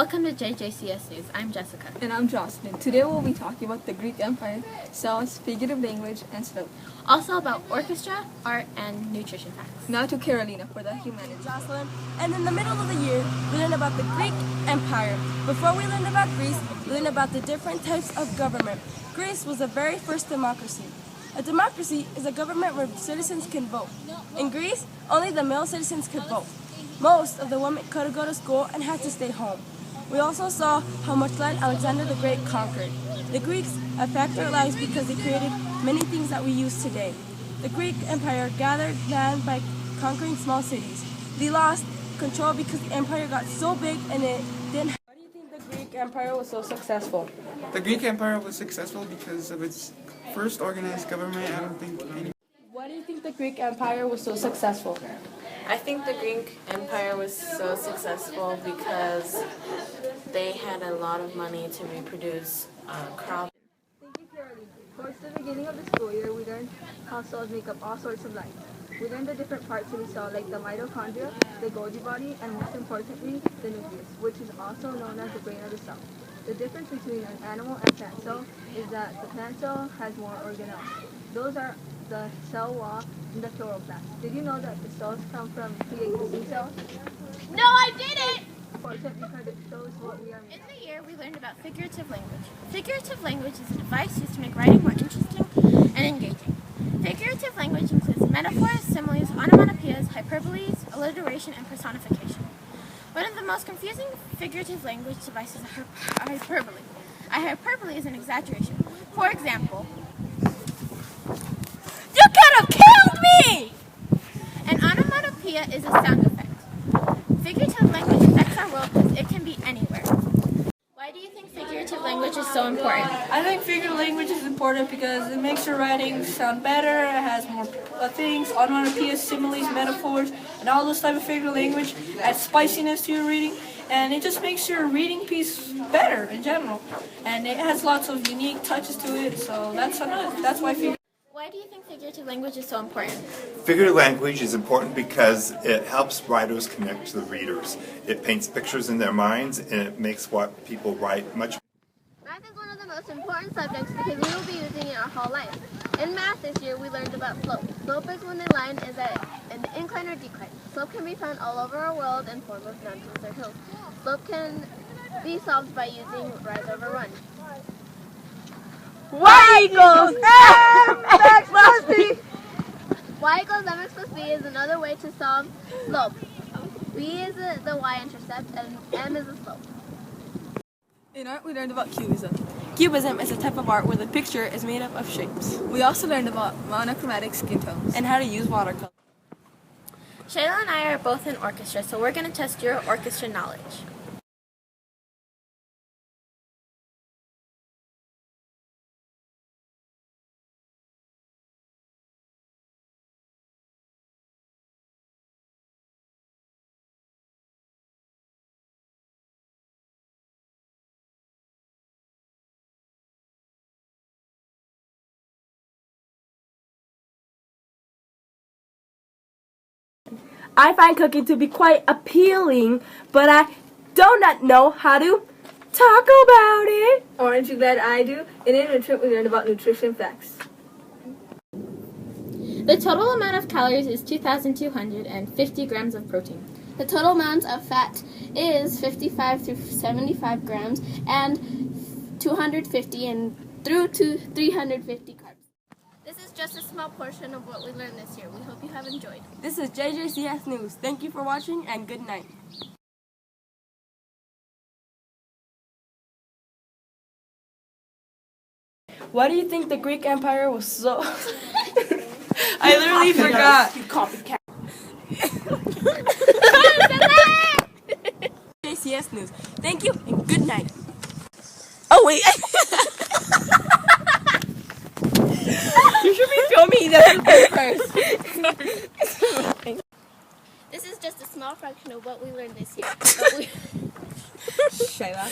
Welcome to JJCS News. I'm Jessica. And I'm Jocelyn. Today we'll be talking about the Greek Empire, cells, figurative language, and slope. Also about orchestra, art, and nutrition facts. Now to Carolina for the humanities. Jocelyn. And in the middle of the year, we learned about the Greek Empire. Before we learned about Greece, we learned about the different types of government. Greece was the very first democracy. A democracy is a government where citizens can vote. In Greece, only the male citizens could vote. Most of the women couldn't go to school and had to stay home. We also saw how much land Alexander the Great conquered. The Greeks affected our lives because they created many things that we use today. The Greek Empire gathered land by conquering small cities. They lost control because the empire got so big and it didn't. Why do you think the Greek Empire was so successful? The Greek Empire was successful because of its first organized government. I don't think any. Why do you think the Greek Empire was so successful? I think the Greek Empire was so successful because they had a lot of money to reproduce crops. Thank you, Caroline. Towards the beginning of the school year, we learned how cells make up all sorts of life. We learned the different parts of the cell, like the mitochondria, the Golgi body, and most importantly, the nucleus, which is also known as the brain of the cell. The difference between an animal and plant cell is that the plant cell has more organelles. Those are the cell wall and the chloroplast. Did you know that the cells come from pre-existing cells? No, I didn't! Important because it shows what we are made In the year, we learned about figurative language. Figurative language is a device used to make writing more interesting and engaging. Figurative language includes metaphors, similes, onomatopoeias, hyperboles, alliteration, and personification. One of the most confusing figurative language devices is hyperbole. A hyperbole is an exaggeration. For example, "You could have killed me!" An onomatopoeia is a sound effect. Figurative language affects our world because it can be anywhere. Why do you think figurative language is so important? I think figurative language is important because it makes your writing sound better, it has more things, onomatopoeias, similes, metaphors, and all those type of figurative language adds spiciness to your reading, and it just makes your reading piece better in general. And it has lots of unique touches to it, so that's why figurative. Why do you think figurative language is so important? Figurative language is important because it helps writers connect to the readers. It paints pictures in their minds and it makes what people write much. Math is one of the most important subjects because we will be using it our whole life. In math this year we learned about slope. Slope is when a line is at an incline or decline. Slope can be found all over our world in form of mountains or hills. Slope can be solved by using rise over run. Y equals mx plus b. Y equals mx plus b is another way to solve slope. B is the y-intercept and m is the slope. In art, we learned about cubism. Cubism is a type of art where the picture is made up of shapes. We also learned about monochromatic skin tones. And how to use watercolor. Shayla and I are both in orchestra, so we're going to test your orchestra knowledge. I find cooking to be quite appealing, but I do not know how to talk about it. Aren't you glad I do? In Nutrient, we learned about nutrition facts. The total amount of calories is 2,250 grams of protein. The total amount of fat is 55 through 75 grams and 250 through to 350 carbs. This is just a small portion of what we learned this year. We hope you have enjoyed. This is JJCS News. Thank you for watching and good night. Why do you think the Greek Empire was so... I literally forgot. You copycat. JCS News. Thank you and good night. Oh wait. You should be filming that first. This is just a small fraction of what we learned this year. Shayla.